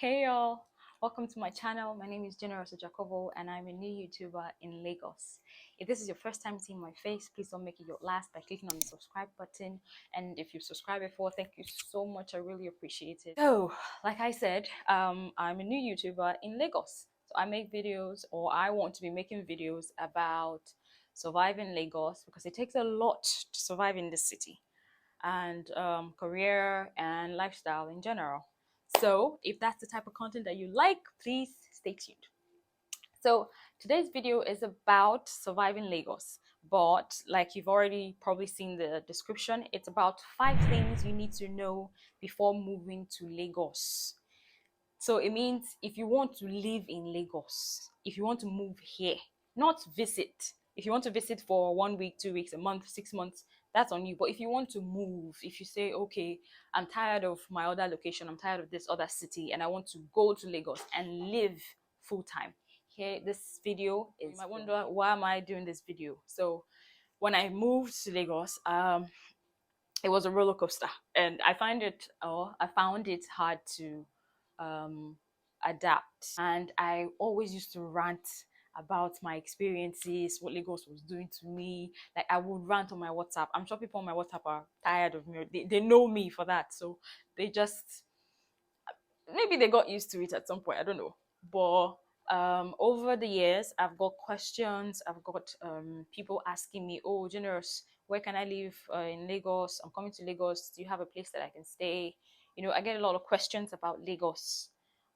Hey y'all, welcome to my channel. My name is Generosa Jacobo and I'm a new YouTuber in Lagos. If this is your first time seeing my face, please don't make it your last by clicking on the subscribe button. And if you've subscribed before, thank you so much. I really appreciate it. So, like I said, I'm a new YouTuber in Lagos. So I make videos, or I want to be making videos about surviving Lagos because it takes a lot to survive in this city, and career and lifestyle in general. So if that's the type of content that you like, please stay tuned. So today's video is about surviving Lagos, but like you've already probably seen the description, it's about 5 things you need to know before moving to Lagos. So it means if you want to live in Lagos, if you want to move here, not visit. If you want to visit for 1 week, 2 weeks, a month, 6 months, that's on you. But if you want to move, if you say, okay, I'm tired of my other location, I'm tired of this other city, and I want to go to Lagos and live full time, here, this video is. You might wonder, why am I doing this video? So when I moved to Lagos, it was a roller coaster, and I found it hard to adapt. And I always used to rant about my experiences, what Lagos was doing to me. Like, I would rant on my WhatsApp. I'm sure people on my WhatsApp are tired of me. They know me for that, so they just, maybe they got used to it at some point, I don't know. But over the years, I've got questions. I've got people asking me, oh, Generous, where can I live in Lagos? I'm coming to Lagos. Do you have a place that I can stay? I get a lot of questions about Lagos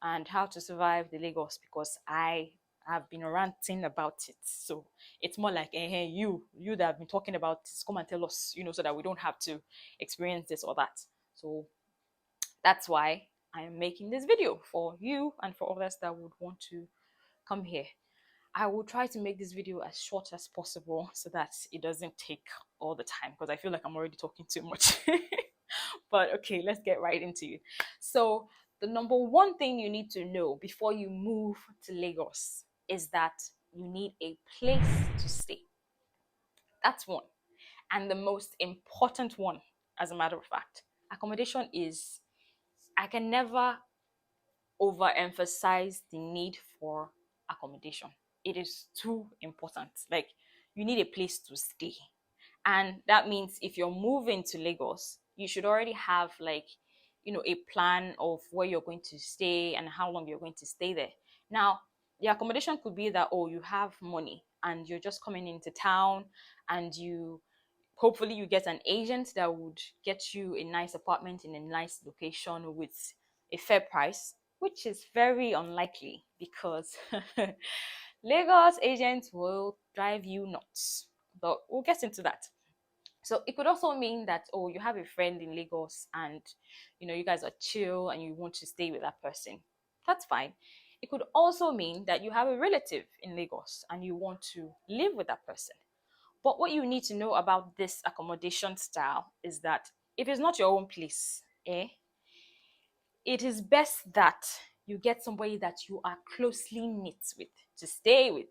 and how to survive the Lagos, because I have been ranting about it. So it's more like, hey, you that have been talking about this, come and tell us, so that we don't have to experience this or that. So that's why I am making this video, for you and for others that would want to come here. I will try to make this video as short as possible so that it doesn't take all the time, because I feel like I'm already talking too much. But okay, let's get right into it. So the number one thing you need to know before you move to Lagos is that you need a place to stay. That's one. And the most important one, as a matter of fact, accommodation is, I can never overemphasize the need for accommodation. It is too important. Like, you need a place to stay. And that means if you're moving to Lagos, you should already have, like, a plan of where you're going to stay and how long you're going to stay there. Now, the accommodation could be that, oh, you have money and you're just coming into town, and hopefully you get an agent that would get you a nice apartment in a nice location with a fair price, which is very unlikely because Lagos agents will drive you nuts. But we'll get into that. So it could also mean that, oh, you have a friend in Lagos and you guys are chill and you want to stay with that person. That's fine. It could also mean that you have a relative in Lagos and you want to live with that person. But what you need to know about this accommodation style is that if it's not your own place, it is best that you get somebody that you are closely knit with to stay with.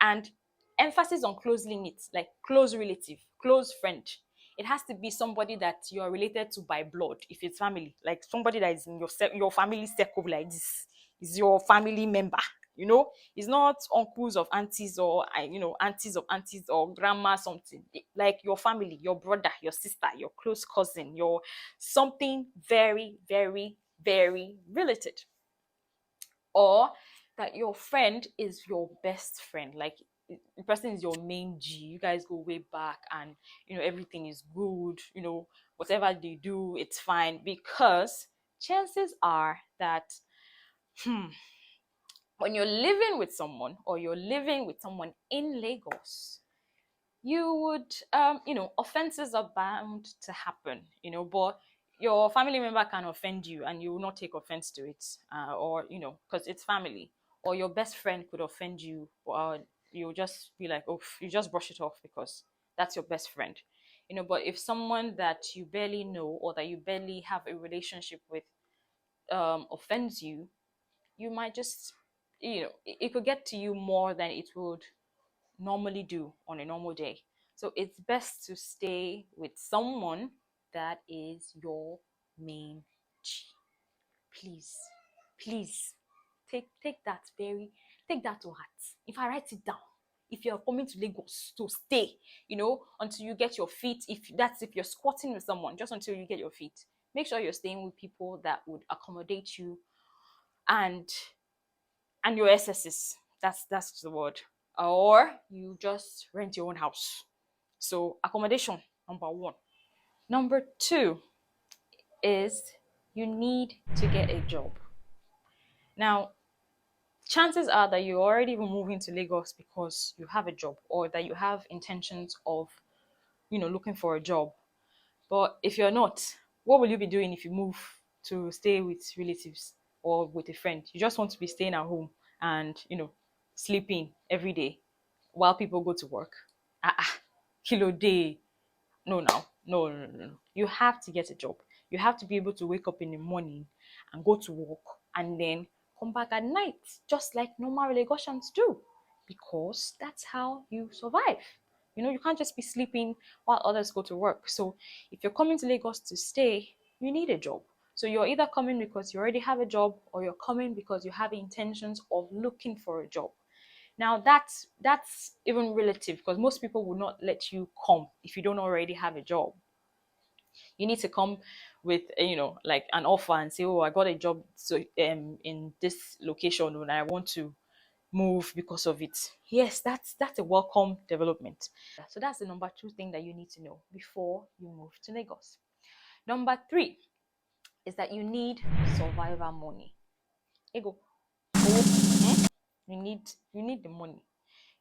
And emphasis on closely knit, like close relative, close friend. It has to be somebody that you are related to by blood, if it's family, like somebody that is in your family circle, like this is your family member. It's not uncles of aunties, or aunties of aunties, or grandma something. Like your family, your brother, your sister, your close cousin, your something very, very, very related. Or that your friend is your best friend, like the person is your main G, you guys go way back, and everything is good, whatever they do, it's fine. Because chances are that when you're living with someone, or you're living with someone in Lagos, you would offenses are bound to happen, but your family member can offend you and you will not take offense to it, or because it's family. Or your best friend could offend you, or you'll just be like, oh, you just brush it off because that's your best friend. But if someone that you barely know, or that you barely have a relationship with, offends you, you might just, it could get to you more than it would normally do on a normal day. So it's best to stay with someone that is your main G. Please, please take that to heart. If I write it down, if you're coming to Lagos to stay, until you get your feet, if you're squatting with someone, just until you get your feet, make sure you're staying with people that would accommodate you and your SSs. That's the word. Or you just rent your own house. So accommodation, number one. Number two is you need to get a job. Now, chances are that you're already moving to Lagos because you have a job or that you have intentions of, looking for a job. But if you're not, what will you be doing if you move to stay with relatives or with a friend? You just want to be staying at home and, sleeping every day while people go to work. Kilo day. No, now. No, no, no, no. You have to get a job. You have to be able to wake up in the morning and go to work and then come back at night, just like normal Lagosians do, because that's how you survive. You can't just be sleeping while others go to work. So if you're coming to Lagos to stay, you need a job. So you're either coming because you already have a job or you're coming because you have intentions of looking for a job. Now that's even relative because most people will not let you come if you don't already have a job. You need to come with like an offer and say, oh, I got a job so in this location and I want to move because of it. Yes, that's a welcome development. So that's the number two thing that you need to know before you move to Lagos. Number three is that you need survivor money. Ego. You need the money.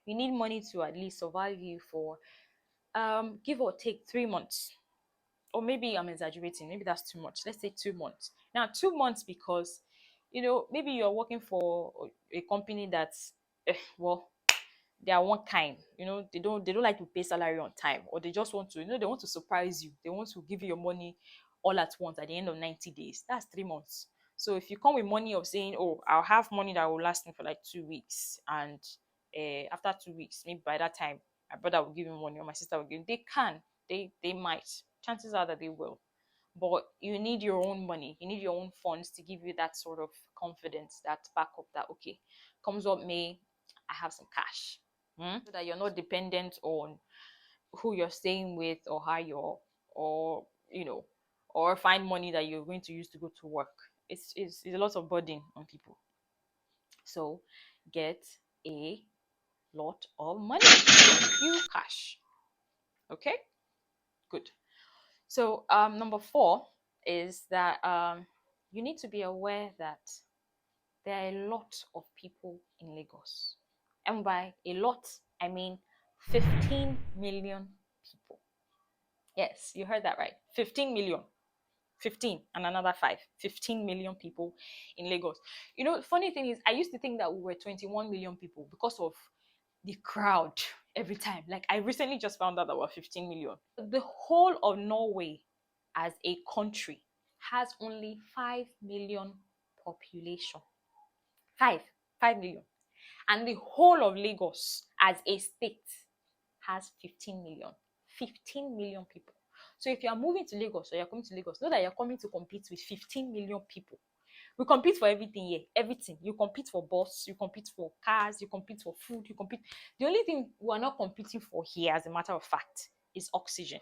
You need money to at least survive you for give or take 3 months. Or maybe I'm exaggerating, maybe that's too much. Let's say 2 months. Now 2 months because maybe you're working for a company that's well, they are one kind. They don't like to pay salary on time, or they just want to, they want to surprise you. They want to give you your money all at once at the end of 90 days. That's 3 months. So if you come with money of saying, oh, I'll have money that will last me for like 2 weeks, and after 2 weeks, maybe by that time my brother will give me money or my sister will give, they might, chances are that they will. But you need your own money, you need your own funds to give you that sort of confidence, that backup, that okay, comes what may, I have some cash. So that you're not dependent on who you're staying with or how you're, or or find money that you're going to use to go to work. It's a lot of burden on people. So get a lot of money, you cash. Okay, good. So number four is that you need to be aware that there are a lot of people in Lagos. And by a lot, I mean 15 million people. Yes, you heard that right. 15 million. 15 and another 5. 15 million people in Lagos. Funny thing is, I used to think that we were 21 million people because of the crowd every time. Like, I recently just found out that we're 15 million. The whole of Norway as a country has only 5 million population. 5. 5 million. And the whole of Lagos as a state has 15 million. 15 million people. So if you are moving to Lagos or you're coming to Lagos, know that you're coming to compete with 15 million people. We compete for everything here. Everything. You compete for bus, you compete for cars, you compete for food, you compete. The only thing we are not competing for here, as a matter of fact, is oxygen.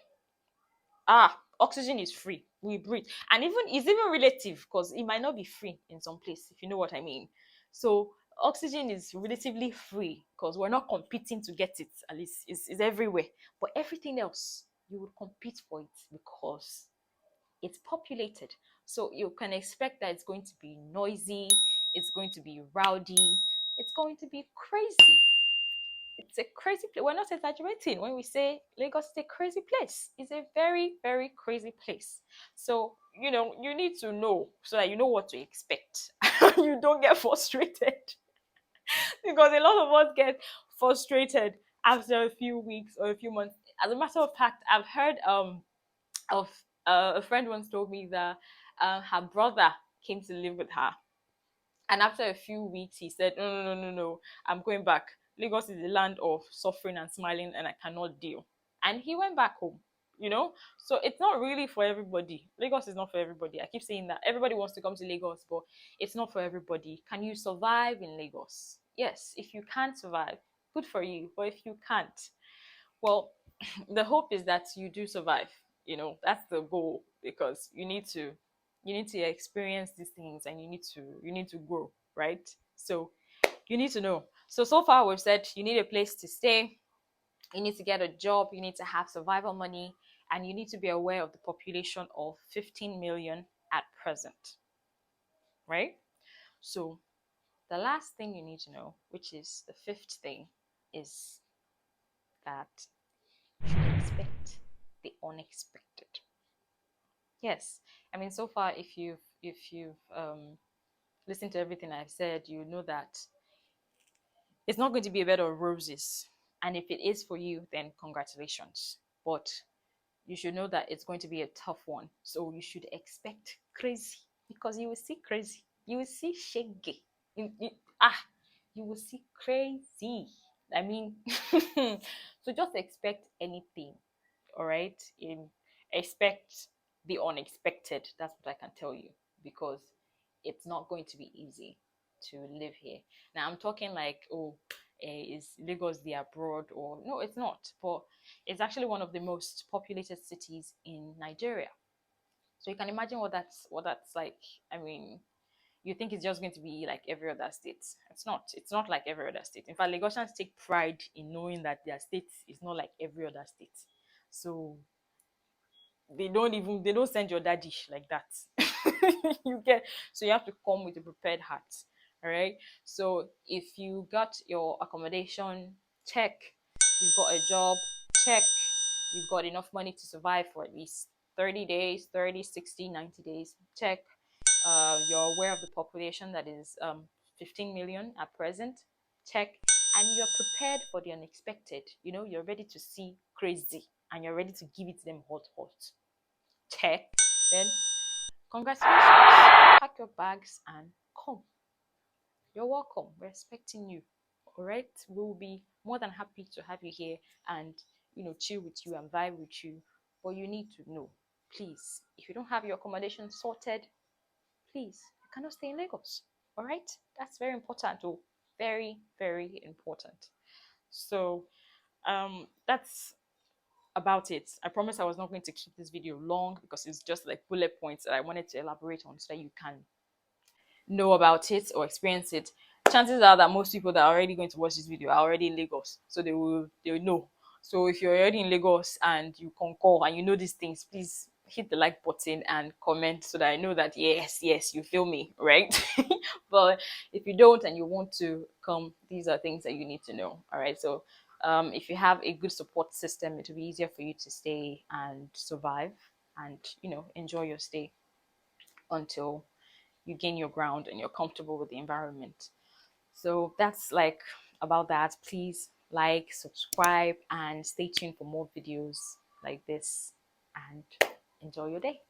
Oxygen is free. We breathe. And it's even relative because it might not be free in some place, if you know what I mean. So oxygen is relatively free because we're not competing to get it. At least it's everywhere. But everything else, you would compete for it because it's populated. So you can expect that it's going to be noisy, it's going to be rowdy, it's going to be crazy. It's a crazy place. We're not exaggerating when we say Lagos is a crazy place. It's a very, very crazy place. So, you need to know so that you know what to expect. You don't get frustrated. Because a lot of us get frustrated after a few weeks or a few months. As a matter of fact, I've heard of a friend once told me that her brother came to live with her, and after a few weeks he said, no, no, no, no, no, I'm going back. Lagos is the land of suffering and smiling and I cannot deal. And he went back home. you know. So it's not really for everybody. Lagos is not for everybody. I keep saying that everybody wants to come to Lagos, but it's not for everybody. Can you survive in Lagos? Yes. If you can't survive, good for you. But if you can't, well, the hope is that you do survive. You know, that's the goal, because you need to experience these things, and you need to grow, right? So you need to know. So far we've said you need a place to stay, you need to get a job, you need to have survival money, and you need to be aware of the population of 15 million at present, right? So the last thing you need to know, which is the fifth thing, is that you should expect the unexpected. Yes, I mean, so far, if you've listened to everything I've said, you know that it's not going to be a bed of roses. And if it is for you, then congratulations. But you should know that it's going to be a tough one. So you should expect crazy, because you will see crazy. You will see shaggy. Ah, you will see crazy. I mean, so just expect anything. All right. Expect the unexpected. That's what I can tell you, because it's not going to be easy to live here. Now I'm talking like, oh, is Lagos the abroad? Or no, it's not. But it's actually one of the most populated cities in Nigeria. So you can imagine what that's like. I mean, you think it's just going to be like every other state. It's not. It's not like every other state. In fact, Lagosians take pride in knowing that their state is not like every other state. So they don't send your daddy like that. You get, so you have to come with a prepared heart. All right. So if you got your accommodation, check. You've got a job, check. You've got enough money to survive for at least 30 days, 30, 60, 90 days, check. You're aware of the population that is 15 million at present, check. And you're prepared for the unexpected. You're ready to see crazy, and you're ready to give it to them hot hot, check. Then congratulations, pack your bags and come. You're welcome. We're expecting you. All right. We'll be more than happy to have you here and chill with you and vibe with you. But you need to know, please, if you don't have your accommodation sorted, please, you cannot stay in Lagos. All right. That's very important. Oh, very, very important. So that's about it. I promise I was not going to keep this video long, because it's just like bullet points that I wanted to elaborate on so that you can know about it or experience it. Chances are that most people that are already going to watch this video are already in Lagos, so they will know. So if you're already in Lagos and you concur and you know these things, please hit the like button and comment so that I know that yes, you feel me, right? But if you don't and you want to come, these are things that you need to know. All right. So if you have a good support system, it will be easier for you to stay and survive and enjoy your stay until you gain your ground and you're comfortable with the environment. So that's like about that. Please like, subscribe, and stay tuned for more videos like this, and enjoy your day.